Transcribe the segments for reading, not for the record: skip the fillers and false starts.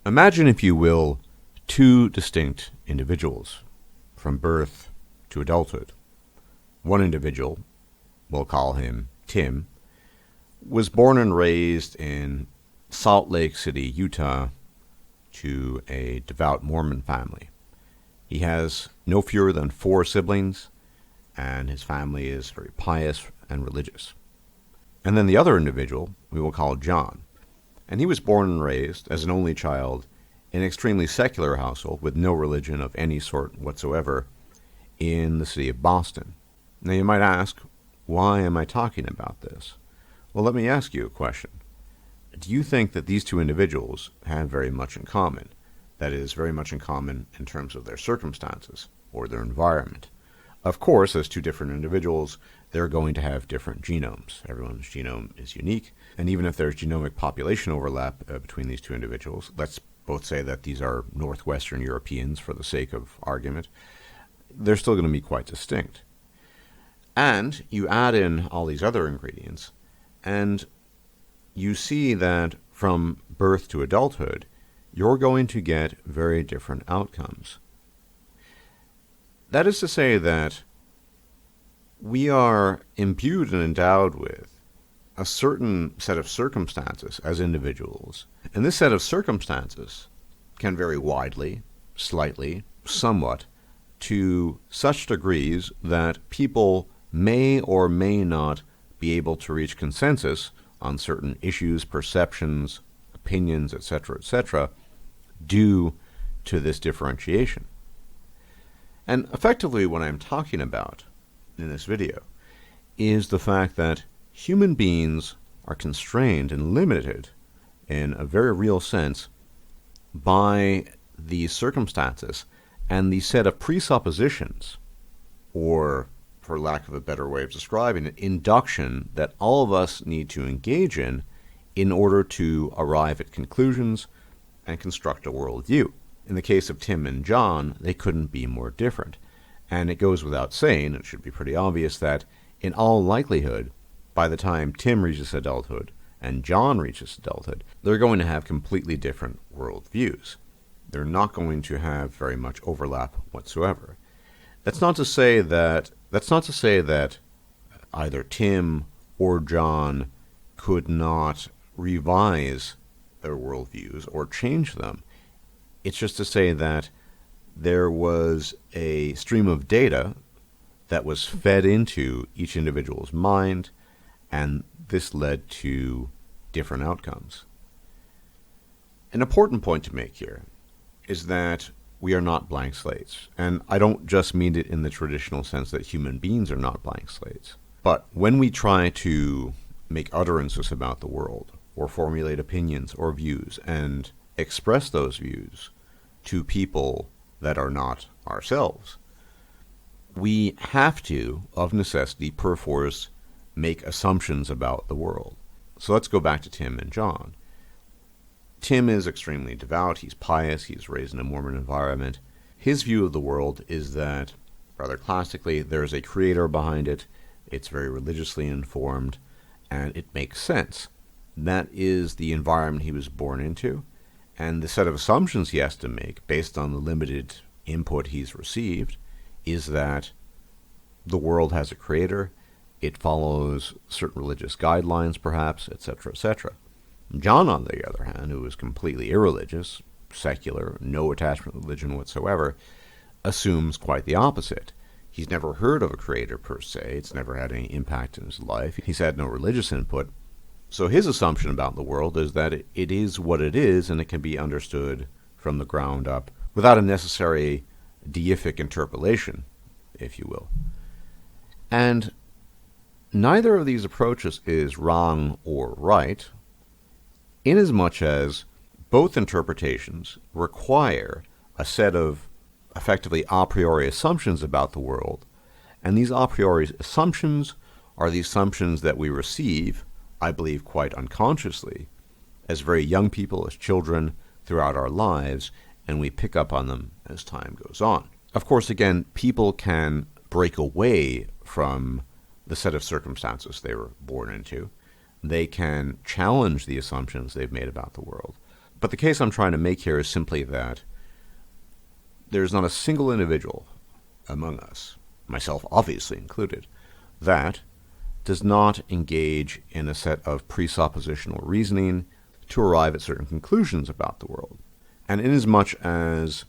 Imagine, if you will, two distinct individuals from birth to adulthood. One individual, we'll call him Tim, was born and raised in Salt Lake City, Utah, to a devout Mormon family. He has no fewer than 4 siblings, and his family is very pious and religious. And then the other individual we will call John, and he was born and raised as an only child in an extremely secular household with no religion of any sort whatsoever in the city of Boston. Now you might ask, why am I talking about this? Well, let me ask you a question. Do you think that these two individuals have very much in common? That is, very much in common in terms of their circumstances or their environment. Of course, as two different individuals, they're going to have different genomes. Everyone's genome is unique, and even if there's genomic population overlap between these two individuals, let's both say that these are Northwestern Europeans for the sake of argument, they're still going to be quite distinct. And you add in all these other ingredients, and you see that from birth to adulthood, you're going to get very different outcomes. That is to say that we are imbued and endowed with a certain set of circumstances as individuals. And this set of circumstances can vary widely, slightly, somewhat, to such degrees that people may or may not be able to reach consensus on certain issues, perceptions, opinions, etc., due to this differentiation. And effectively what I'm talking about in this video is the fact that human beings are constrained and limited in a very real sense by these circumstances and the set of presuppositions, or for lack of a better way of describing it, induction that all of us need to engage in order to arrive at conclusions and construct a worldview. In the case of Tim and John, they couldn't be more different. And it goes without saying, it should be pretty obvious, that in all likelihood, by the time Tim reaches adulthood and John reaches adulthood, they're going to have completely different worldviews. They're not going to have very much overlap whatsoever. That's not to say that either Tim or John could not revise their worldviews or change them. It's just to say that there was a stream of data that was fed into each individual's mind, and this led to different outcomes. An important point to make here is that we are not blank slates. And I don't just mean it in the traditional sense that human beings are not blank slates. But when we try to make utterances about the world, or formulate opinions or views, and express those views to people that are not ourselves, we have to, of necessity, perforce, make assumptions about the world. So let's go back to Tim and John. Tim is extremely devout, he's pious, he's raised in a Mormon environment. His view of the world is that, rather classically, there's a creator behind it, it's very religiously informed, and it makes sense. That is the environment he was born into, and the set of assumptions he has to make, based on the limited input he's received, is that the world has a creator, it follows certain religious guidelines perhaps, etc. John, on the other hand, who is completely irreligious, secular, no attachment to religion whatsoever, assumes quite the opposite. He's never heard of a creator per se, it's never had any impact in his life, he's had no religious input, so his assumption about the world is that it is what it is and it can be understood from the ground up without a necessary deific interpolation, if you will. And neither of these approaches is wrong or right, inasmuch as both interpretations require a set of effectively a priori assumptions about the world, and these a priori assumptions are the assumptions that we receive, I believe quite unconsciously, as very young people, as children, throughout our lives, and we pick up on them as time goes on. Of course, again, people can break away from the set of circumstances they were born into. They can challenge the assumptions they've made about the world. But the case I'm trying to make here is simply that there's not a single individual among us, myself obviously included, that does not engage in a set of presuppositional reasoning to arrive at certain conclusions about the world. And inasmuch as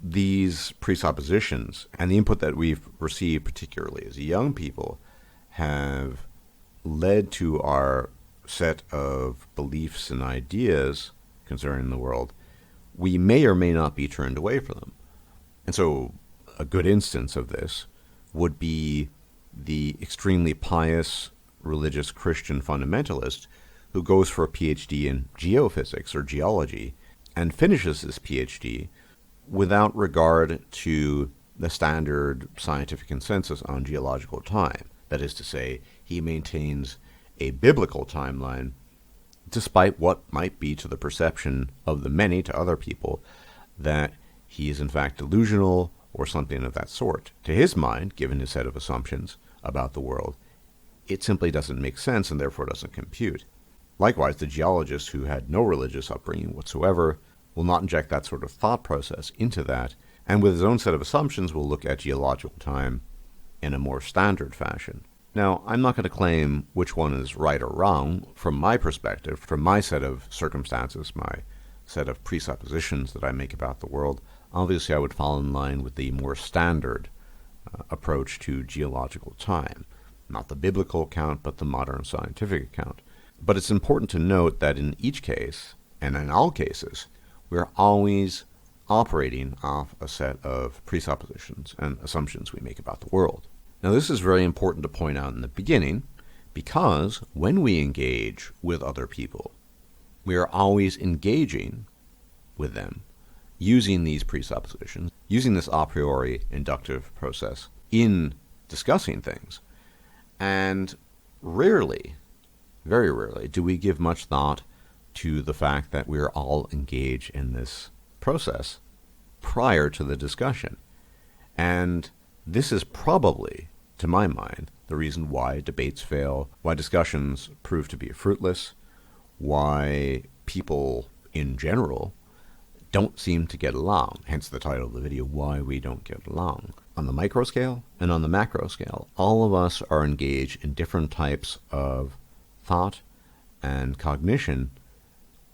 these presuppositions and the input that we've received, particularly as young people, have led to our set of beliefs and ideas concerning the world, we may or may not be turned away from them. And so a good instance of this would be the extremely pious religious Christian fundamentalist who goes for a PhD in geophysics or geology and finishes his PhD without regard to the standard scientific consensus on geological time. That is to say, he maintains a biblical timeline despite what might be to the perception of the many to other people that he is in fact delusional or something of that sort. To his mind, given his set of assumptions about the world, it simply doesn't make sense and therefore doesn't compute. Likewise, the geologist who had no religious upbringing whatsoever will not inject that sort of thought process into that, and with his own set of assumptions will look at geological time in a more standard fashion. Now, I'm not going to claim which one is right or wrong. From my perspective, from my set of circumstances, my set of presuppositions that I make about the world, obviously I would fall in line with the more standard approach to geological time. Not the biblical account, but the modern scientific account. But it's important to note that in each case, and in all cases, we're always operating off a set of presuppositions and assumptions we make about the world. Now, this is very important to point out in the beginning, because when we engage with other people, we are always engaging with them using these presuppositions, using this a priori inductive process in discussing things. And rarely, very rarely, do we give much thought to the fact that we're all engaged in this process prior to the discussion. And this is probably, to my mind, the reason why debates fail, why discussions prove to be fruitless, why people in general don't seem to get along, hence the title of the video, Why We Don't Get Along. On the micro scale and on the macro scale, all of us are engaged in different types of thought and cognition,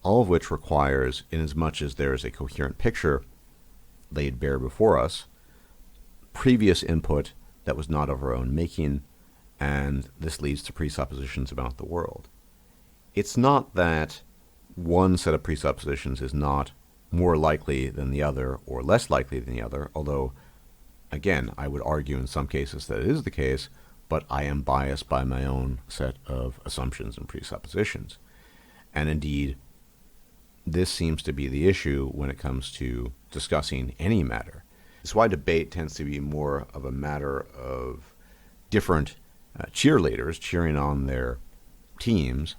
all of which requires, inasmuch as there is a coherent picture laid bare before us, previous input that was not of our own making, and this leads to presuppositions about the world. It's not that one set of presuppositions is not more likely than the other or less likely than the other, although, again, I would argue in some cases that it is the case, but I am biased by my own set of assumptions and presuppositions. And indeed, this seems to be the issue when it comes to discussing any matter. It's why debate tends to be more of a matter of different cheerleaders cheering on their teams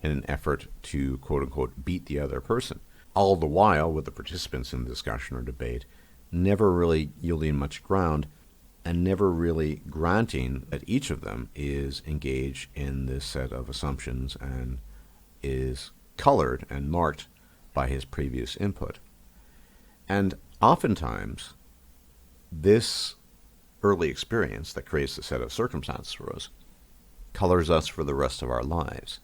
in an effort to, quote-unquote, beat the other person. All the while, with the participants in the discussion or debate, never really yielding much ground and never really granting that each of them is engaged in this set of assumptions and is colored and marked by his previous input. And oftentimes, this early experience that creates the set of circumstances for us colors us for the rest of our lives.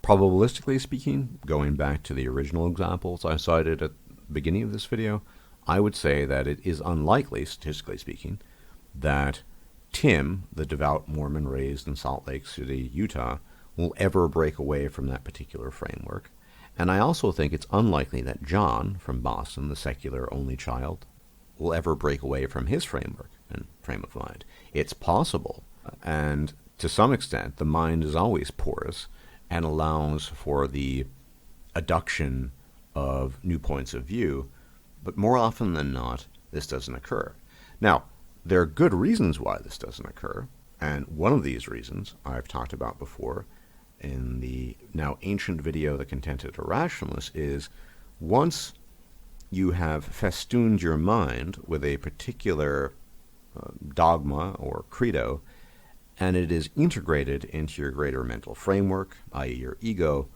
Probabilistically speaking, going back to the original examples I cited at the beginning of this video, I would say that it is unlikely, statistically speaking, that Tim, the devout Mormon raised in Salt Lake City, Utah, will ever break away from that particular framework. And I also think it's unlikely that John from Boston, the secular only child, will ever break away from his framework and frame of mind. It's possible, and to some extent, the mind is always porous and allows for the adduction of new points of view, but more often than not, this doesn't occur. Now, there are good reasons why this doesn't occur, and one of these reasons I've talked about before in the now ancient video, The Contented Irrationalist, is once you have festooned your mind with a particular dogma or credo, and it is integrated into your greater mental framework, i.e. your ego,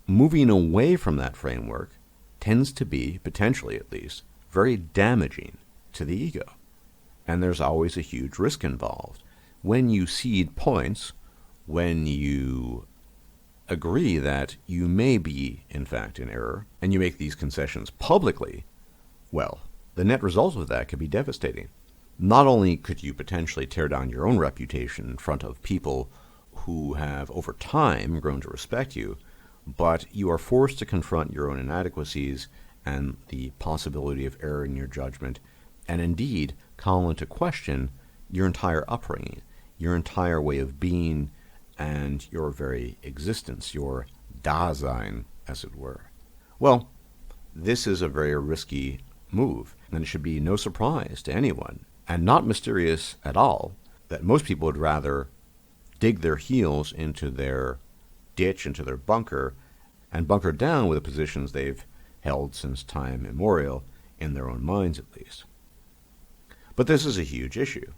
moving away from that framework tends to be, potentially at least, very damaging to the ego. And there's always a huge risk involved. When you cede points, when you agree that you may be, in fact, in error, and you make these concessions publicly, well, the net result of that could be devastating. Not only could you potentially tear down your own reputation in front of people who have, over time, grown to respect you, but you are forced to confront your own inadequacies and the possibility of error in your judgment, and indeed call into question your entire upbringing, your entire way of being, and your very existence, your Dasein, as it were. Well, this is a very risky move, and it should be no surprise to anyone, and not mysterious at all, that most people would rather dig their heels into their ditch, into their bunker, and bunker down with the positions they've held since time immemorial, in their own minds at least. But this is a huge issue.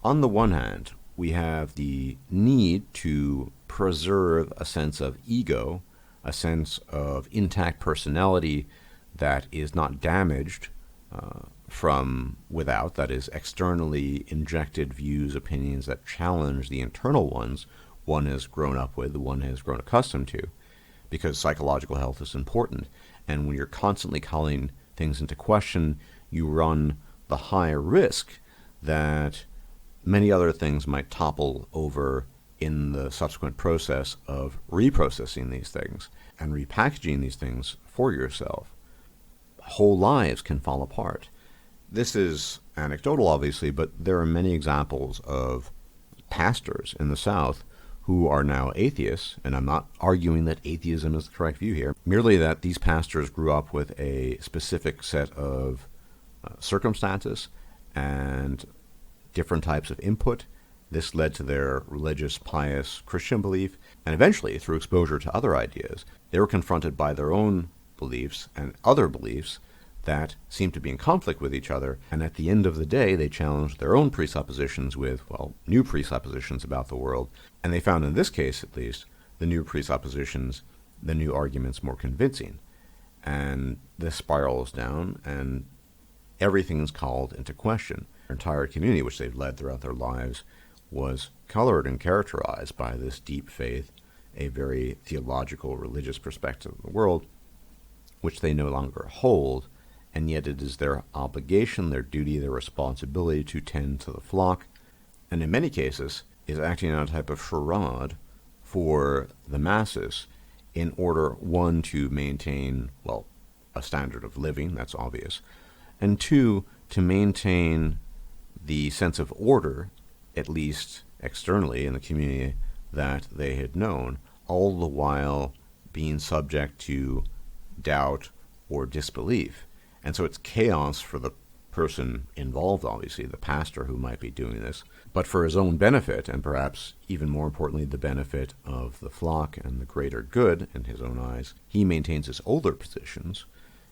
On the one hand, we have the need to preserve a sense of ego, a sense of intact personality that is not damaged from without, that is, externally injected views, opinions that challenge the internal ones one has grown up with, one has grown accustomed to, because psychological health is important. And when you're constantly calling things into question, you run the high risk that many other things might topple over in the subsequent process of reprocessing these things and repackaging these things for yourself. Whole lives can fall apart. This is anecdotal, obviously, but there are many examples of pastors in the South who are now atheists, and I'm not arguing that atheism is the correct view here, merely that these pastors grew up with a specific set of circumstances and different types of input. This led to their religious, pious Christian belief, and eventually, through exposure to other ideas, they were confronted by their own beliefs and other beliefs that seemed to be in conflict with each other, and at the end of the day, they challenged their own presuppositions with, well, new presuppositions about the world, and they found, in this case at least, the new presuppositions, the new arguments more convincing. And this spirals down, and everything's called into question. Their entire community, which they've led throughout their lives, was colored and characterized by this deep faith, a very theological, religious perspective of the world, which they no longer hold, and yet it is their obligation, their duty, their responsibility to tend to the flock, and in many cases is acting on a type of charade for the masses in order, one, to maintain, well, a standard of living, that's obvious, and two, to maintain the sense of order, at least externally in the community that they had known, all the while being subject to doubt or disbelief. And so it's chaos for the person involved, obviously, the pastor who might be doing this, but for his own benefit, and perhaps even more importantly, the benefit of the flock and the greater good in his own eyes, he maintains his older positions,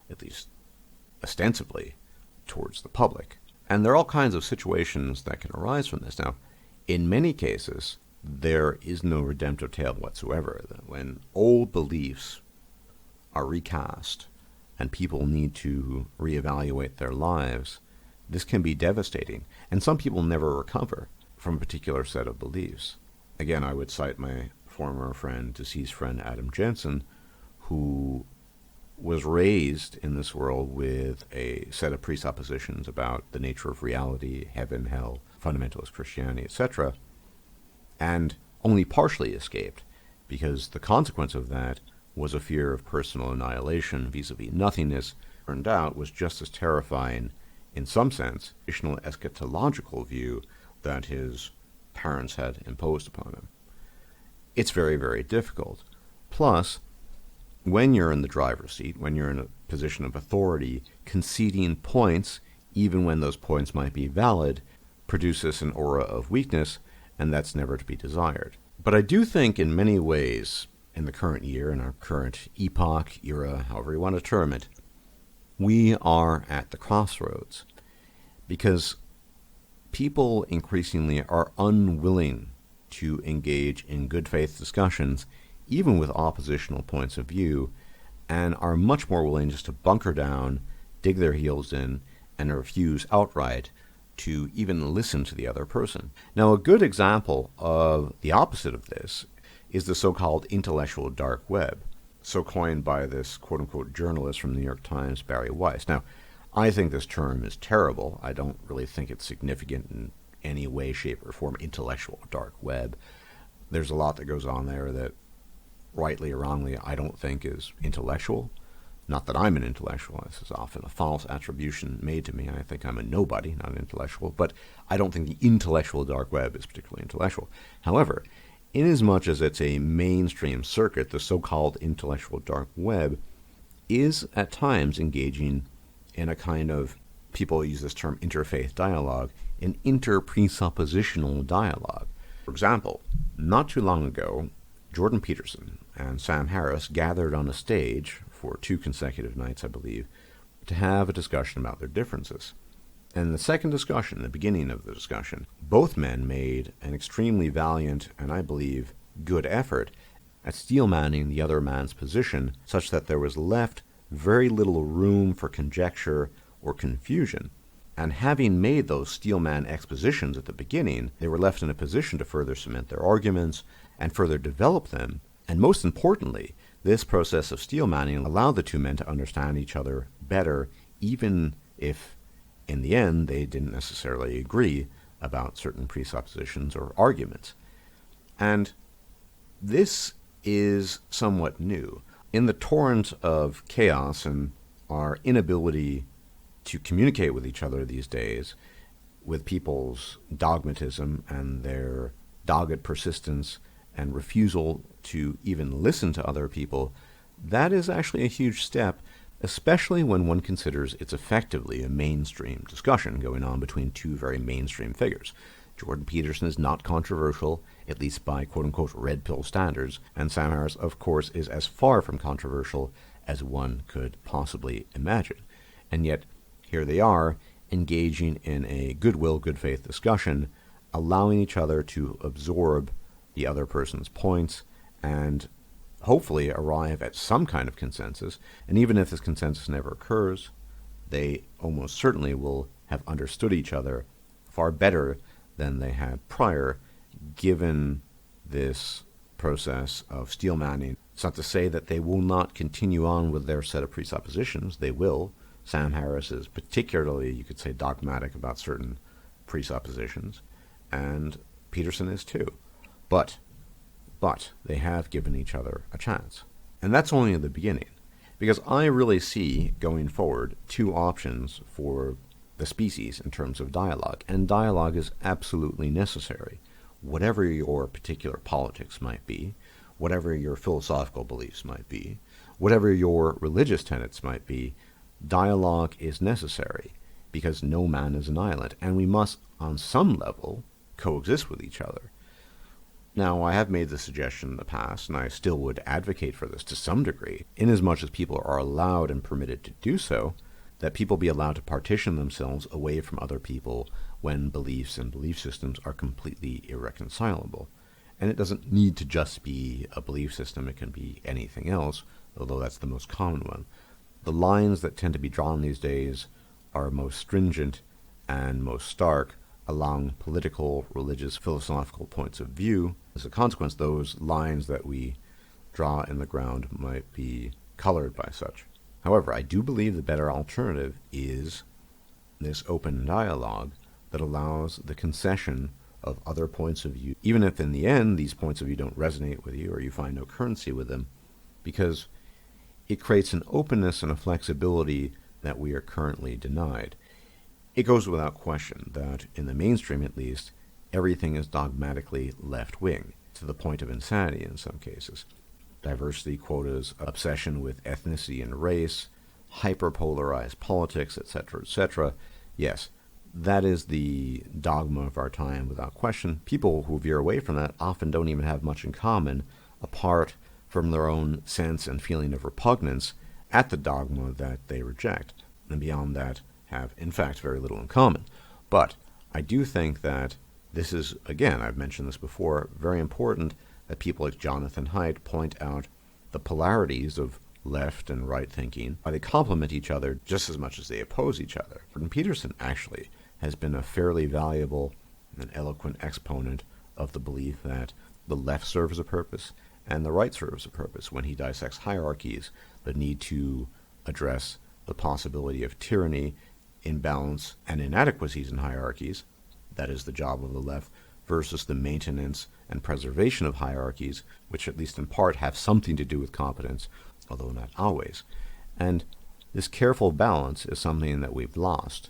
at least ostensibly, towards the public. And there are all kinds of situations that can arise from this. Now, in many cases, there is no redemptive tale whatsoever. When old beliefs are recast and people need to reevaluate their lives, this can be devastating. And some people never recover from a particular set of beliefs. Again, I would cite my former friend, deceased friend Adam Jensen, who was raised in this world with a set of presuppositions about the nature of reality, heaven, hell, fundamentalist Christianity, etc., and only partially escaped, because the consequence of that was a fear of personal annihilation vis-a-vis nothingness. Turned out was just as terrifying, in some sense, additional eschatological view that his parents had imposed upon him. It's very, very difficult. Plus, when you're in the driver's seat, when you're in a position of authority, conceding points, even when those points might be valid, produces an aura of weakness, and that's never to be desired. But I do think in many ways, in the current year, in our current epoch, era, however you want to term it, we are at the crossroads, because people increasingly are unwilling to engage in good faith discussions, even with oppositional points of view, and are much more willing just to bunker down, dig their heels in, and refuse outright to even listen to the other person. Now, a good example of the opposite of this is the so-called intellectual dark web, so coined by this quote-unquote journalist from the New York Times, Barry Weiss. Now, I think this term is terrible. I don't really think it's significant in any way, shape, or form, intellectual dark web. There's a lot that goes on there that, rightly or wrongly, I don't think is intellectual. Not that I'm an intellectual. This is often a false attribution made to me. I think I'm a nobody, not an intellectual. But I don't think the intellectual dark web is particularly intellectual. However, inasmuch as it's a mainstream circuit, the so-called intellectual dark web is at times engaging in a kind of, people use this term interfaith dialogue, an interpresuppositional dialogue. For example, not too long ago, Jordan Peterson and Sam Harris gathered on a stage for 2 consecutive nights, I believe, to have a discussion about their differences. And the second discussion, the beginning of the discussion, both men made an extremely valiant and, I believe, good effort at steelmanning the other man's position such that there was left very little room for conjecture or confusion. And having made those steelman expositions at the beginning, they were left in a position to further cement their arguments and further develop them. And most importantly, this process of steelmanning allowed the 2 men to understand each other better, even if, in the end, they didn't necessarily agree about certain presuppositions or arguments. And this is somewhat new. In the torrent of chaos and our inability to communicate with each other these days, with people's dogmatism and their dogged persistence and refusal to even listen to other people, that is actually a huge step, especially when one considers it's effectively a mainstream discussion going on between 2 very mainstream figures. Jordan Peterson is not controversial, at least by quote-unquote red pill standards, and Sam Harris, of course, is as far from controversial as one could possibly imagine. And yet, here they are, engaging in a goodwill, good faith discussion, allowing each other to absorb the other person's points and hopefully arrive at some kind of consensus. And even if this consensus never occurs, they almost certainly will have understood each other far better than they had prior, given this process of steelmanning. It's not to say that they will not continue on with their set of presuppositions. They will. Sam Harris is particularly, you could say, dogmatic about certain presuppositions, and Peterson is too. But they have given each other a chance. And that's only the beginning, because I really see, going forward, 2 options for the species in terms of dialogue, and dialogue is absolutely necessary. Whatever your particular politics might be, whatever your philosophical beliefs might be, whatever your religious tenets might be, dialogue is necessary, because no man is an island, and we must, on some level, coexist with each other. Now, I have made the suggestion in the past, and I still would advocate for this to some degree, inasmuch as people are allowed and permitted to do so, that people be allowed to partition themselves away from other people when beliefs and belief systems are completely irreconcilable. And it doesn't need to just be a belief system, it can be anything else, although that's the most common one. The lines that tend to be drawn these days are most stringent and most stark along political, religious, philosophical points of view. As a consequence, those lines that we draw in the ground might be colored by such. However, I do believe the better alternative is this open dialogue that allows the concession of other points of view, even if in the end these points of view don't resonate with you or you find no currency with them, because it creates an openness and a flexibility that we are currently denied. It goes without question that, in the mainstream at least, everything is dogmatically left-wing, to the point of insanity in some cases. Diversity quotas, obsession with ethnicity and race, hyperpolarized politics, etc., etc. Yes, that is the dogma of our time without question. People who veer away from that often don't even have much in common, apart from their own sense and feeling of repugnance at the dogma that they reject, and beyond that have, in fact, very little in common. But I do think that this is, again, I've mentioned this before, very important that people like Jonathan Haidt point out the polarities of left and right thinking, how they complement each other just as much as they oppose each other. Jordan Peterson actually has been a fairly valuable and eloquent exponent of the belief that the left serves a purpose and the right serves a purpose when he dissects hierarchies, the need to address the possibility of tyranny, imbalance, and inadequacies in hierarchies. That is the job of the left, versus the maintenance and preservation of hierarchies, which at least in part have something to do with competence, although not always. And this careful balance is something that we've lost.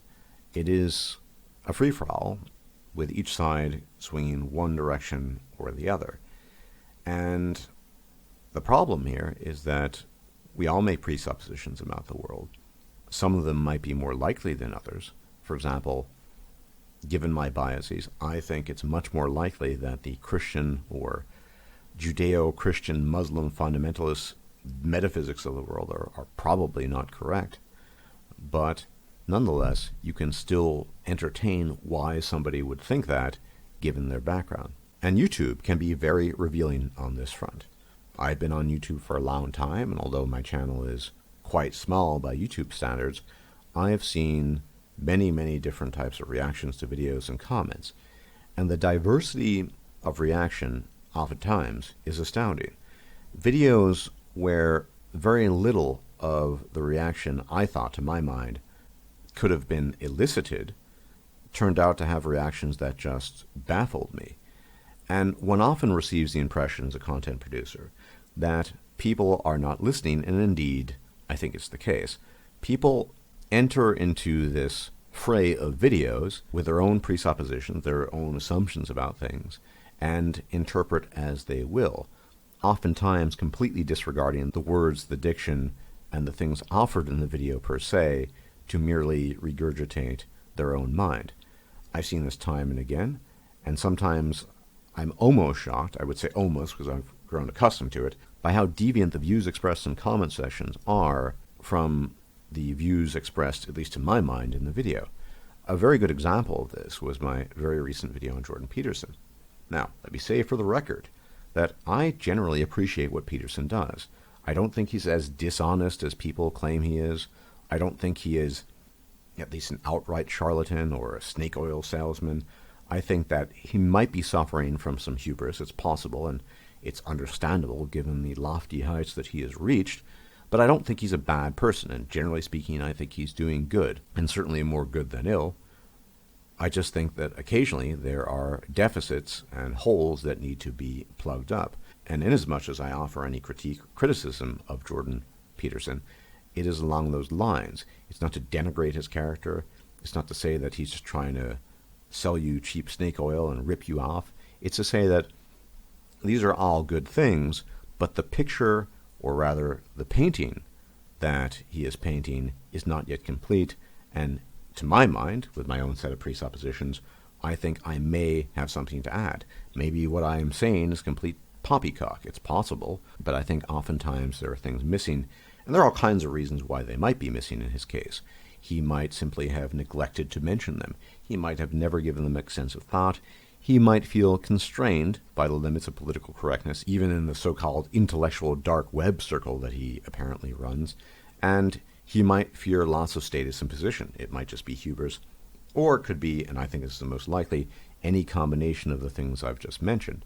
It is a free-for-all, with each side swinging one direction or the other. And the problem here is that we all make presuppositions about the world. Some of them might be more likely than others. For example, given my biases, I think it's much more likely that the Christian or Judeo-Christian Muslim fundamentalist metaphysics of the world are probably not correct. But nonetheless, you can still entertain why somebody would think that, given their background. And YouTube can be very revealing on this front. I've been on YouTube for a long time, and although my channel is quite small by YouTube standards, I have seen many, many different types of reactions to videos and comments. And the diversity of reaction, oftentimes, is astounding. Videos where very little of the reaction, I thought, to my mind, could have been elicited, turned out to have reactions that just baffled me. And one often receives the impression as a content producer that people are not listening, and indeed, I think it's the case. People enter into this fray of videos with their own presuppositions, their own assumptions about things, and interpret as they will, oftentimes completely disregarding the words, the diction, and the things offered in the video per se to merely regurgitate their own mind. I've seen this time and again, and sometimes I'm almost shocked, I would say almost because I've grown accustomed to it, by how deviant the views expressed in comment sections are from the views expressed, at least to my mind, in the video. A very good example of this was my very recent video on Jordan Peterson. Now, let me say for the record that I generally appreciate what Peterson does. I don't think he's as dishonest as people claim he is. I don't think he is at least an outright charlatan or a snake oil salesman. I think that he might be suffering from some hubris. It's possible, and it's understandable given the lofty heights that he has reached. But I don't think he's a bad person, and generally speaking, I think he's doing good, and certainly more good than ill. I just think that occasionally there are deficits and holes that need to be plugged up. And inasmuch as I offer any criticism of Jordan Peterson, it is along those lines. It's not to denigrate his character. It's not to say that he's just trying to sell you cheap snake oil and rip you off. It's to say that these are all good things, but the picture, or rather the painting that he is painting, is not yet complete. And to my mind, with my own set of presuppositions, I think I may have something to add. Maybe what I am saying is complete poppycock. It's possible, but I think oftentimes there are things missing, and there are all kinds of reasons why they might be missing in his case. He might simply have neglected to mention them. He might have never given them extensive thought. He might feel constrained by the limits of political correctness, even in the so-called intellectual dark web circle that he apparently runs, and he might fear loss of status and position. It might just be hubris, or it could be, and I think this is the most likely, any combination of the things I've just mentioned.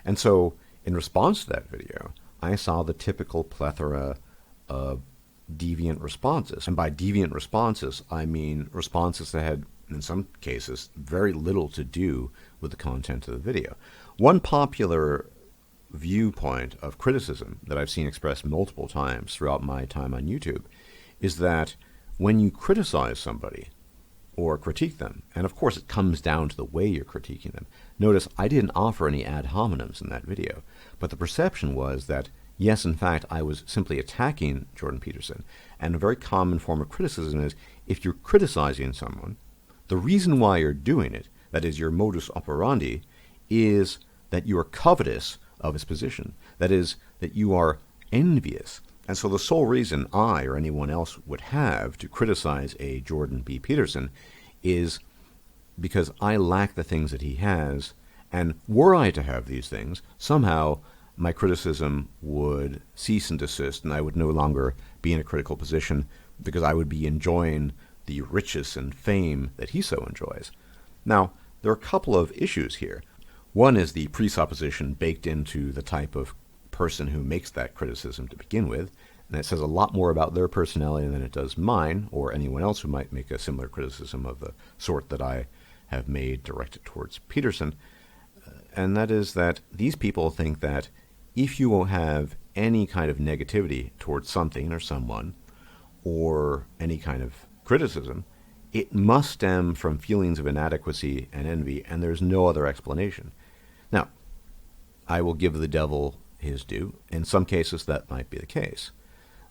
And so, in response to that video, I saw the typical plethora of deviant responses. And by deviant responses, I mean responses that had, in some cases, very little to do with the content of the video. One popular viewpoint of criticism that I've seen expressed multiple times throughout my time on YouTube is that when you criticize somebody or critique them, and of course it comes down to the way you're critiquing them. Notice I didn't offer any ad hominems in that video, but the perception was that yes, in fact, I was simply attacking Jordan Peterson. And a very common form of criticism is if you're criticizing someone, the reason why you're doing it, that is your modus operandi, is that you are covetous of his position. That is, that you are envious. And so the sole reason I or anyone else would have to criticize a Jordan B. Peterson is because I lack the things that he has, And were I to have these things, somehow my criticism would cease and desist, and I would no longer be in a critical position because I would be enjoying the riches and fame that he so enjoys. Now, there are a couple of issues here. One is the presupposition baked into the type of person who makes that criticism to begin with, and it says a lot more about their personality than it does mine or anyone else who might make a similar criticism of the sort that I have made directed towards Peterson. And that is that these people think that if you will have any kind of negativity towards something or someone, or any kind of criticism, it must stem from feelings of inadequacy and envy, and there's no other explanation. Now, I will give the devil his due. In some cases, that might be the case.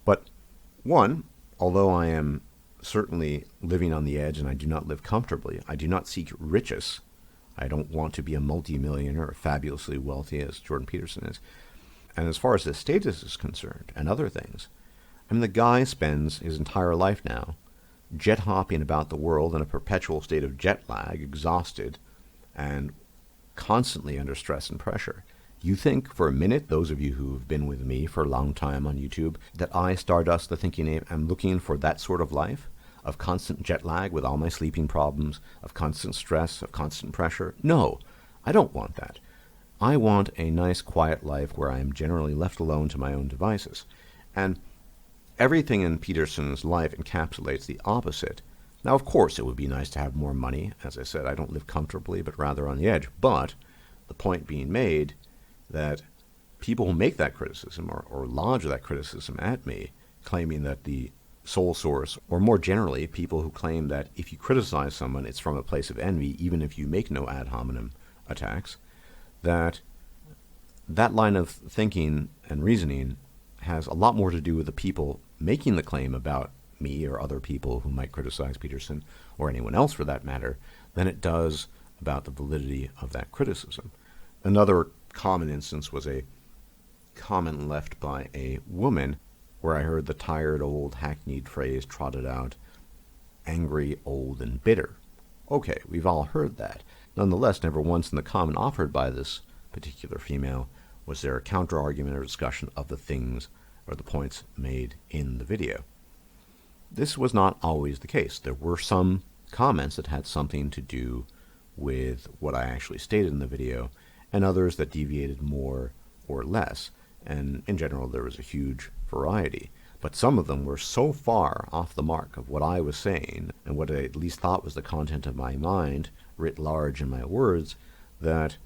But one, although I am certainly living on the edge and I do not live comfortably, I do not seek riches. I don't want to be a multimillionaire or fabulously wealthy as Jordan Peterson is. And as far as his status is concerned and other things, I mean, the guy spends his entire life now jet hopping about the world in a perpetual state of jet lag, exhausted, and constantly under stress and pressure. You think for a minute, those of you who've been with me for a long time on YouTube, that I, Stardust, the Thinking-Ape, am looking for that sort of life? Of constant jet lag with all my sleeping problems, of constant stress, of constant pressure? No, I don't want that. I want a nice, quiet life where I am generally left alone to my own devices. And everything in Peterson's life encapsulates the opposite. Now, of course, it would be nice to have more money. As I said, I don't live comfortably, but rather on the edge. But the point being made that people who make that criticism or lodge that criticism at me, claiming that the sole source, or more generally, people who claim that if you criticize someone, it's from a place of envy, even if you make no ad hominem attacks, that line of thinking and reasoning has a lot more to do with the people making the claim about me or other people who might criticize Peterson, or anyone else for that matter, than it does about the validity of that criticism. Another common instance was a comment left by a woman where I heard the tired, old, hackneyed phrase trotted out, angry, old, and bitter. Okay, we've all heard that. Nonetheless, never once in the comment offered by this particular female was there a counter-argument or discussion of the things or the points made in the video. This was not always the case. There were some comments that had something to do with what I actually stated in the video, and others that deviated more or less. And in general, there was a huge variety. But some of them were so far off the mark of what I was saying, and what I at least thought was the content of my mind, writ large in my words, that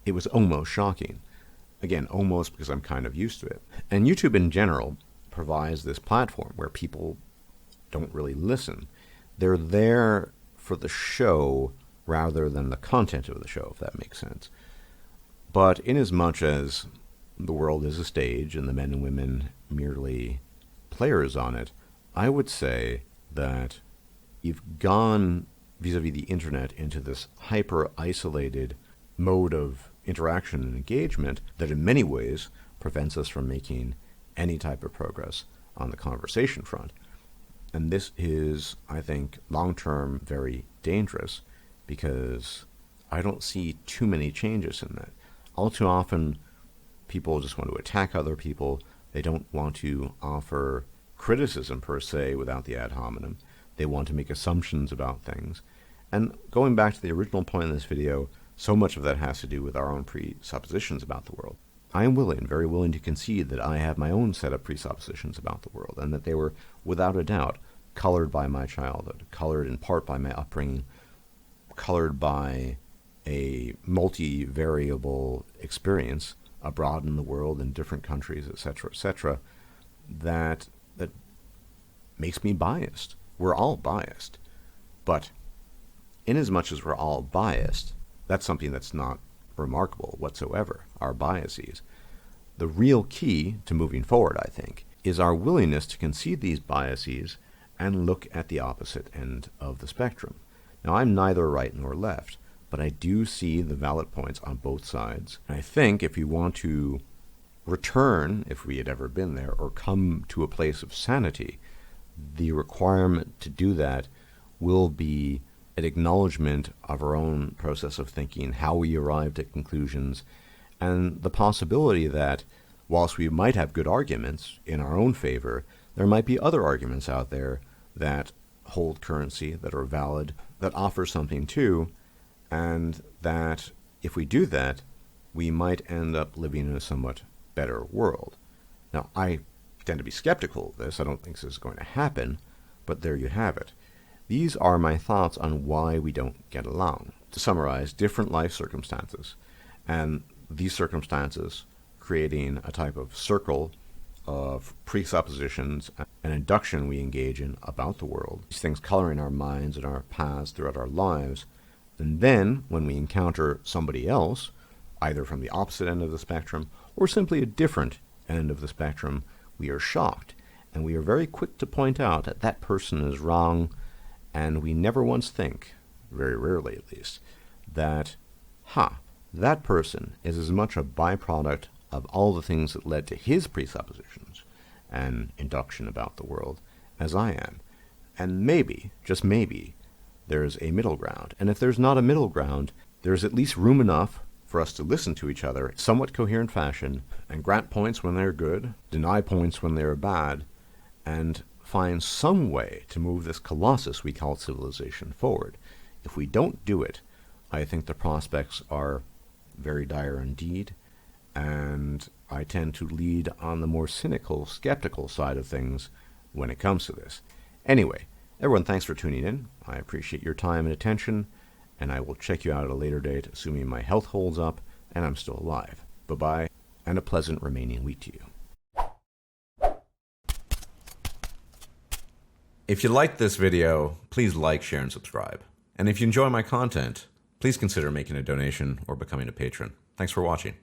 it was almost shocking. Again, almost because I'm kind of used to it. And YouTube in general provides this platform where people don't really listen. They're there for the show rather than the content of the show, if that makes sense. But inasmuch as the world is a stage and the men and women merely players on it, I would say that you've gone vis-a-vis the internet into this hyper-isolated mode of interaction and engagement that in many ways prevents us from making any type of progress on the conversation front. And this is, I think, long-term very dangerous because I don't see too many changes in that. All too often, people just want to attack other people. They don't want to offer criticism per se without the ad hominem. They want to make assumptions about things. And going back to the original point in this video, so much of that has to do with our own presuppositions about the world. I am very willing to concede that I have my own set of presuppositions about the world, and that they were, without a doubt, colored by my childhood, colored in part by my upbringing, colored by a multi-variable experience abroad in the world, in different countries, etc., that makes me biased. We're all biased. But inasmuch as we're all biased, that's something that's not remarkable whatsoever, our biases. The real key to moving forward, I think, is our willingness to concede these biases and look at the opposite end of the spectrum. Now, I'm neither right nor left, but I do see the valid points on both sides. And I think if you want to return, if we had ever been there, or come to a place of sanity, the requirement to do that will be an acknowledgement of our own process of thinking, how we arrived at conclusions, and the possibility that whilst we might have good arguments in our own favor, there might be other arguments out there that hold currency, that are valid, that offer something too, and that if we do that, we might end up living in a somewhat better world. Now, I tend to be skeptical of this. I don't think this is going to happen, but there you have it. These are my thoughts on why we don't get along. To summarize, different life circumstances, and these circumstances creating a type of circle of presuppositions and induction we engage in about the world, these things coloring our minds and our paths throughout our lives. And then, when we encounter somebody else, either from the opposite end of the spectrum or simply a different end of the spectrum, we are shocked, and we are very quick to point out that that person is wrong, and we never once think, very rarely at least, that, that person is as much a byproduct of all the things that led to his presuppositions and induction about the world as I am. And maybe, just maybe, there's a middle ground. And if there's not a middle ground, there's at least room enough for us to listen to each other in somewhat coherent fashion and grant points when they're good, deny points when they're bad, and find some way to move this colossus we call civilization forward. If we don't do it, I think the prospects are very dire indeed, and I tend to lead on the more cynical, skeptical side of things when it comes to this. Anyway, everyone, thanks for tuning in. I appreciate your time and attention, and I will check you out at a later date, assuming my health holds up and I'm still alive. Bye-bye, and a pleasant remaining week to you. If you liked this video, please like, share, and subscribe. And if you enjoy my content, please consider making a donation or becoming a patron. Thanks for watching.